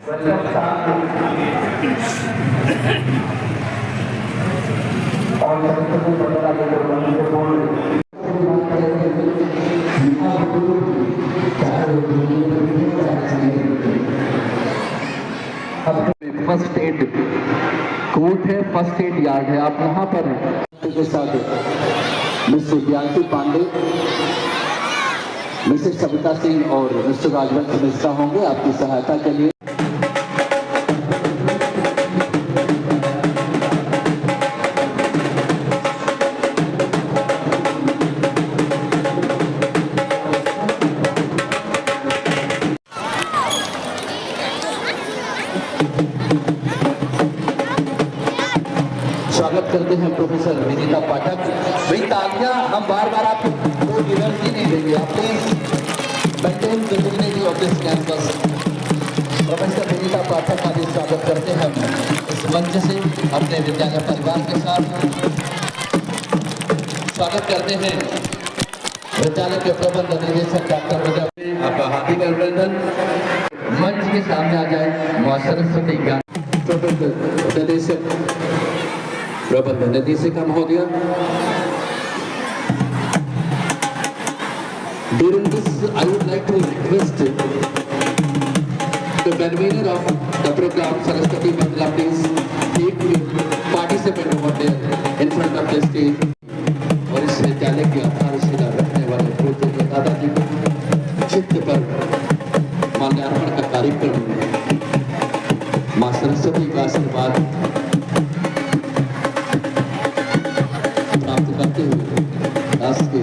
First aid court है, first aid yard है, आप यहाँ पर के साथ मिस्टर प्रियांशु पांडे, मिसेस सविता सिंह और मिस्टर राजवंश मिश्रा होंगे आपकी सहायता के लिए। स्वागत करते हैं प्रोफेसर विनीता पाठक। भाई तालियां हम बार बार आपको कोई एनर्जी नहीं देंगे, आप please maintain the dignity of this campus. Professor Vinita Pathak का भी स्वागत करते हैं इस मंच से अपने विद्यालय परिवार के साथ। स्वागत करते हैं विद्यालय के प्रबंध निदेशक डॉक्टर विजय, आपका हार्दिक अभिनंदन। मंच के सामने आ जाए मां सरस्वती ज्ञान प्रबंध निदेशक प्रबंध निदेशिका महोदय। During this, I would like to request the convener of the program, Saraswati Mandala, please take participant over there in front of the stage. और इस विद्यालय की आधारशिला रखने वाले पूज्य दादाजी को चित्र पर माल्यार्पण का कार्यक्रम मां सरस्वती का आशीर्वाद प्राप्त करते हुए दास के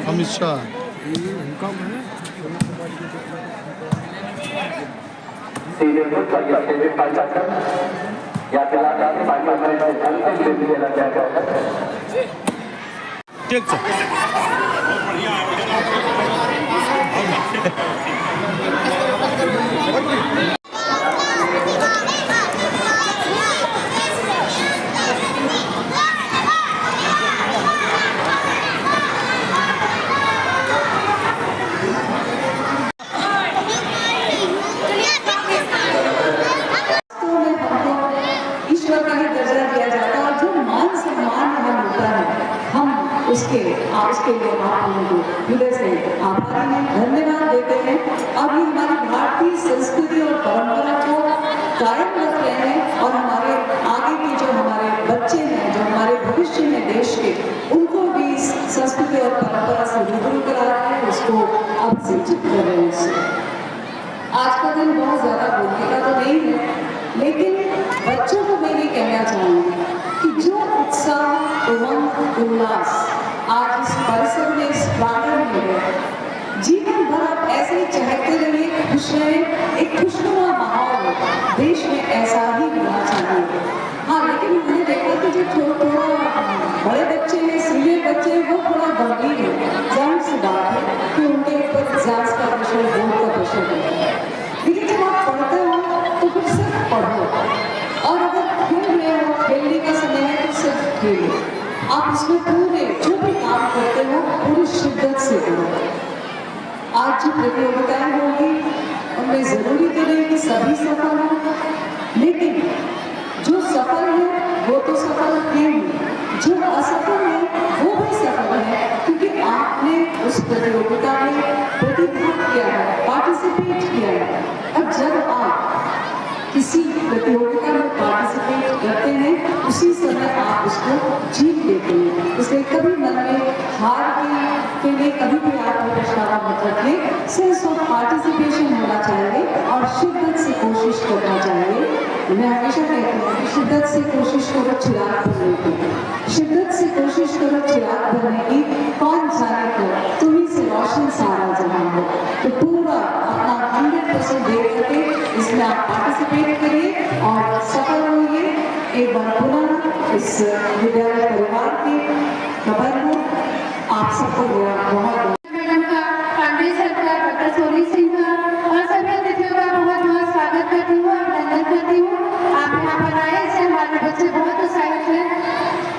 अमित शाह ठीक ईश्वर का ही दर्जा उसके लिए आप लोगों को हृदय से आभारी हैं, धन्यवाद देते हैं। अब ये हमारी भारतीय संस्कृति और परंपरा को कायम रख रहे हैं और हमारे आगे के जो हमारे बच्चे हैं, जो हमारे भविष्य में देश के, उनको भी इस संस्कृति और परंपरा से रूबरू करा रहे हैं, उसको अब सिंचित कर रहे हैं। उससे आज का दिन बहुत ज़्यादा बोलने का तो नहीं है, लेकिन बच्चों को मैं ये कहना चाहूँगी कि जो उत्साह, उमंग, उल्लास आज इस परिसर में, इस प्रांगण में है, जीवन भर आप ऐसे ही चहकते रहिए, खुश रहें, एक खुशनुमा माहौल देश में ऐसा ही होना चाहिए। हाँ, लेकिन हमने देखा कि जो थोड़ा बड़े बच्चे हैं, सीनियर बच्चे हैं, वो थोड़ा गंभीर है। जाहिर सी बात है कि उनके ऊपर एग्जाम्स का प्रेशर, बोर्ड का प्रेशर है। लेकिन जब आप पढ़ते हो तो फिर सिर्फ पढ़ो, और अगर खेल रहे हो, खेलने का समय है तो सिर्फ खेलो। आप उसमें पूरे जो भी काम करते हो पूरी शिद्दत से करो। आज जो प्रतियोगिताएं होंगी उनमें जरूरी तो नहीं कि सभी सफल हों, लेकिन जो सफल है वो तो सफल है, जो असफल है वो भी सफल है, क्योंकि आपने उस प्रतियोगिता में प्रतिभाग किया है, पार्टिसिपेट किया है। अब जब आप किसी प्रतियोगिता में पार्टिसिपेट करते हैं, उसी समय आप उसको जीत लेते हैं। इसलिए कभी मन में हार के लिए कभी भी आप पछतावा मत रखें। सेंस ऑफ पार्टिसिपेशन होना चाहिए और शिद्दत से कोशिश करना चाहिए। मैं हमेशा कहती हूँ कि शिद्दत से कोशिश करो चिराग भरने की, शिद्दत से कोशिश करो चिराग भरने की, कौन जाने कर तुम्हीं से रोशन सारा जहां हो। तो पूरा अपना 100% दे करके इसमें आप पार्टिसिपेट करिए और सफल होइए। एक बार पुनः इस विद्यालय परिवार के खबर हो आप सबको मेरा बहुत मैडम का, पांडे सर का, डॉक्टर सोनी सिंह का और सभी अतिथियों का बहुत बहुत स्वागत करती हूँ, अभिनंदन करती हूँ। आप यहाँ पर आए, इससे हमारे बच्चे बहुत उत्साहित हैं।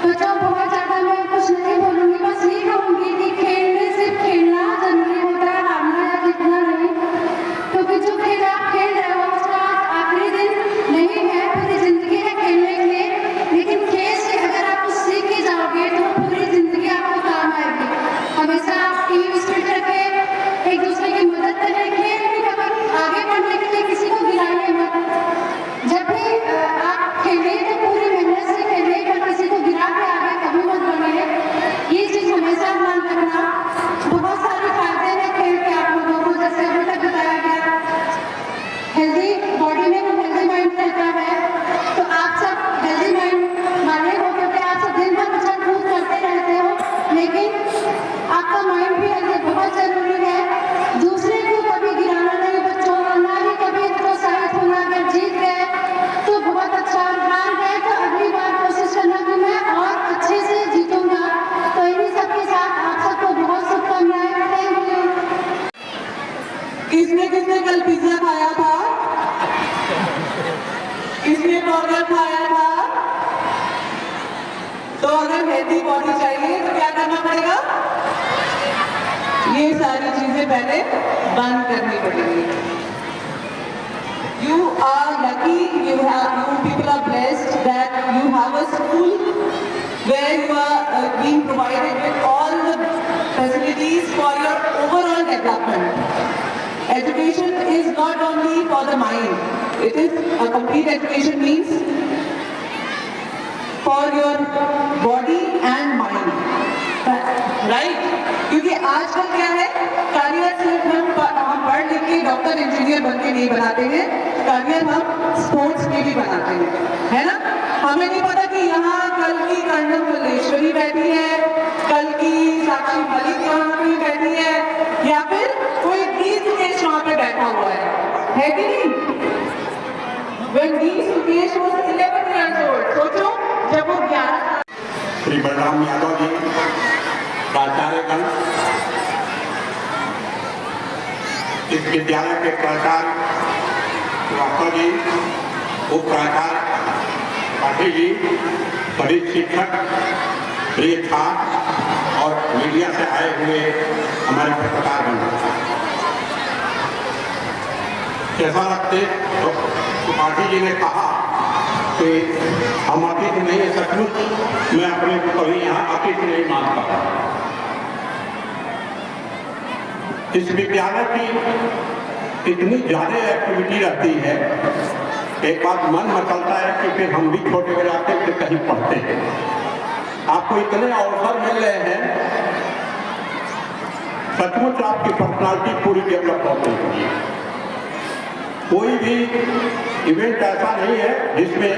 बच्चों, बहुत ज़्यादा मैं कुछ नहीं बोलूँगी, बस ये कहूँगी कि खेल में सिर्फ खेलना जरूरी होता है, हारना या जीतना नहीं। क्योंकि जो खेल आप खेल रहे हो उसका आखिरी दिन नहीं है, पूरी जिंदगी है खेलने के लिए। लेकिन खेल से अगर आप कुछ सीख के जाओगे तो पूरी जिंदगी आपको काम आएगी। हमेशा आप टीम स्पिरिट रखें, एक दूसरे की मदद करें, खेल में कभी आगे बढ़ने के लिए किसी को गिराइए मत। जब भी आप खेलें तो पूरी मेहनत से खेलें, पर किसी को गिरा के आगे कभी मत बढ़िए। ये चीज़ हमेशा ध्यान रखना। बहुत सारे फायदे हैं खेल के आप लोगों को, जैसे अभी तक बताया गया, हेल्दी बॉडी में वो हेल्दी माइंड रहता है। तो आप सब हेल्दी माइंड माने हो, क्योंकि आप सब दिन भर उछल कूद करते रहते हो, लेकिन आपका माइंड भी हेल्दी बहुत जरूरी है। दूसरे को कभी गिराना नहीं बच्चों, ना ही कभी प्रोत्साहित होना। अगर जीत गए तो बहुत अच्छा, हार गए तो अगली बार कोशिश करना कि मैं और अच्छे से जीतूंगा। तो इन्हीं सबके साथ आप सबको बहुत शुभकामनाएं। Thank you. किसने किसने कल पिज्जा खाया था? किसने बर्गर खाया था? तो अगर हेल्दी बॉडी चाहिए तो क्या करना पड़ेगा? ये सारी चीजें पहले बंद करनी पड़ेगी। You are lucky, you people are blessed that you have a school where you are being provided with all the facilities for your overall development. Education is not only for the mind, it is a complete education means for your body and mind, right? क्योंकि आजकल क्या है, career सिर्फ हम पढ़ लिख के doctor engineer बन के नहीं बनाते हैं, करियर हम स्पोर्ट्स में भी बनाते हैं, है ना? हमें नहीं पता कि यहाँ कल की कर्णम मल्लेश्वरी बैठी है, कल की साक्षी मलिक यहाँ पे बैठी है, या फिर कोई डी सुकेश वहाँ पे बैठा हुआ है कि नहीं? When D Sukesh was 11 years old, सोचो जब वो 11 श्री बलराम यादव जी, प्राचार्यगण, इस विद्यालय के प्राचार्य डॉक्टर जी, उप प्राचार्य पाठी जी, सभी शिक्षक, प्रिय छात्र और मीडिया से आए हुए हमारे पत्रकारगण, कैसा लगते? तो पाठी जी ने कहा कि हम अभी नहीं, सचमुच मैं अपने को कभी यहाँ अतिथि नहीं मानता। इस विद्यालय की इतनी ज़्यादा एक्टिविटी रहती है, एक बात मन मचलता है कि फिर हम भी छोटे हो जाते थे कहीं पढ़ते हैं। आपको इतने अवसर मिल रहे हैं, सचमुच आपकी पर्सनालिटी पूरी डेवलप होती है। कोई भी इवेंट ऐसा नहीं है जिसमें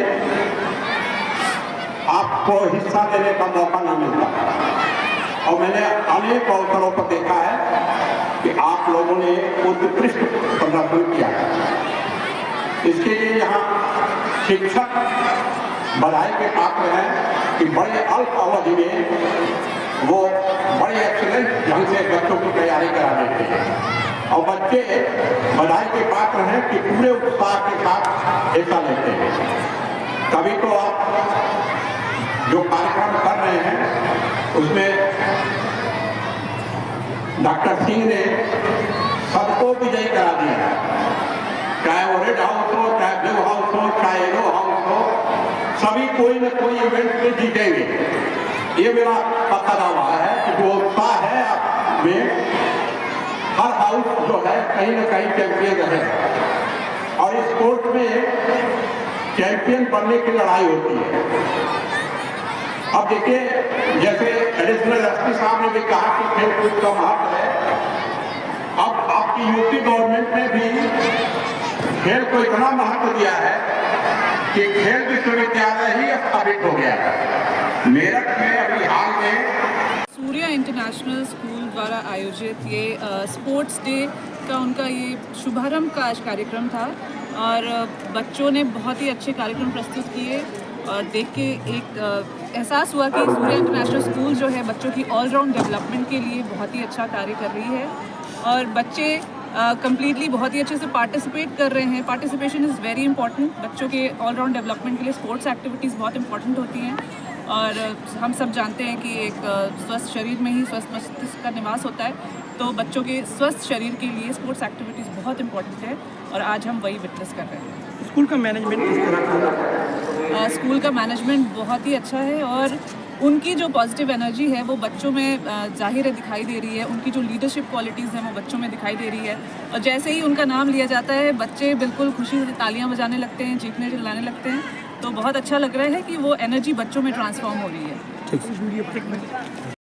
आपको हिस्सा लेने का मौका न मिलता। और मैंने अनेक अवसरों पर देखा है कि आप लोगों ने उत्कृष्ट प्रदर्शन किया है। इसके लिए यहाँ शिक्षक बधाई के पात्र हैं कि बड़े अल्प अवधि में वो बड़े एक्सीलेंट ढंग से बच्चों की तैयारी करा देते हैं, और बच्चे बधाई के पात्र हैं कि पूरे उत्साह के साथ हिस्सा लेते हैं। तभी तो आप जो कार्यक्रम कर रहे हैं उसमें डॉक्टर सिंह ने सबको विजयी करा दिया, चाहे वो रेड हाउस हो, चाहे ब्लू हाउस हो, चाहे येलो हाउस हो, सभी कोई न कोई इवेंट में जीतेंगे। ये मेरा पता दावा है कि जो उत्साह है आप में, हर हाउस जो है कहीं न कहीं चैंपियन रहे। और इस स्पोर्ट में चैंपियन बनने की लड़ाई होती है। अब देखिए, जैसे एडिशनल एसपी साहब ने भी कहा कि खेलकूद का महत्व है। अब आपकी यूपी गवर्नमेंट ने भी खेल को इतना महत्व दिया है कि खेल विश्वविद्यालय ही स्थापित हो गया है। मेरठ में अभी हाल में सूर्या इंटरनेशनल स्कूल द्वारा आयोजित ये स्पोर्ट्स डे का उनका ये शुभारंभ का आज कार्यक्रम था, और बच्चों ने बहुत ही अच्छे कार्यक्रम प्रस्तुत किए, और देख के एक एहसास हुआ कि सूर्या इंटरनेशनल स्कूल जो है बच्चों की ऑलराउंड डेवलपमेंट के लिए बहुत ही अच्छा कार्य कर रही है। और बच्चे कम्प्लीटली बहुत ही अच्छे से पार्टिसिपेट कर रहे हैं। Participation is very important. बच्चों के ऑलराउंड डेवलपमेंट के लिए स्पोर्ट्स एक्टिविटीज़ बहुत इंपॉर्टेंट होती हैं, और हम सब जानते हैं कि एक स्वस्थ शरीर में ही स्वस्थ मस्तिष्क का निवास होता है। तो बच्चों के स्वस्थ शरीर के लिए स्पोर्ट्स एक्टिविटीज़ बहुत इंपॉर्टेंट है, और आज हम वही विटनेस कर रहे हैं। स्कूल का मैनेजमेंट किस तरह का? स्कूल का मैनेजमेंट बहुत ही अच्छा है, और उनकी जो पॉजिटिव एनर्जी है वो बच्चों में जाहिर है दिखाई दे रही है। उनकी जो लीडरशिप क्वालिटीज़ हैं वो बच्चों में दिखाई दे रही है, और जैसे ही उनका नाम लिया जाता है बच्चे बिल्कुल खुशी से तालियां बजाने लगते हैं, चीखने चिल्लाने लगते हैं। तो बहुत अच्छा लग रहा है कि वो एनर्जी बच्चों में ट्रांसफॉर्म हो रही है। ठीक है।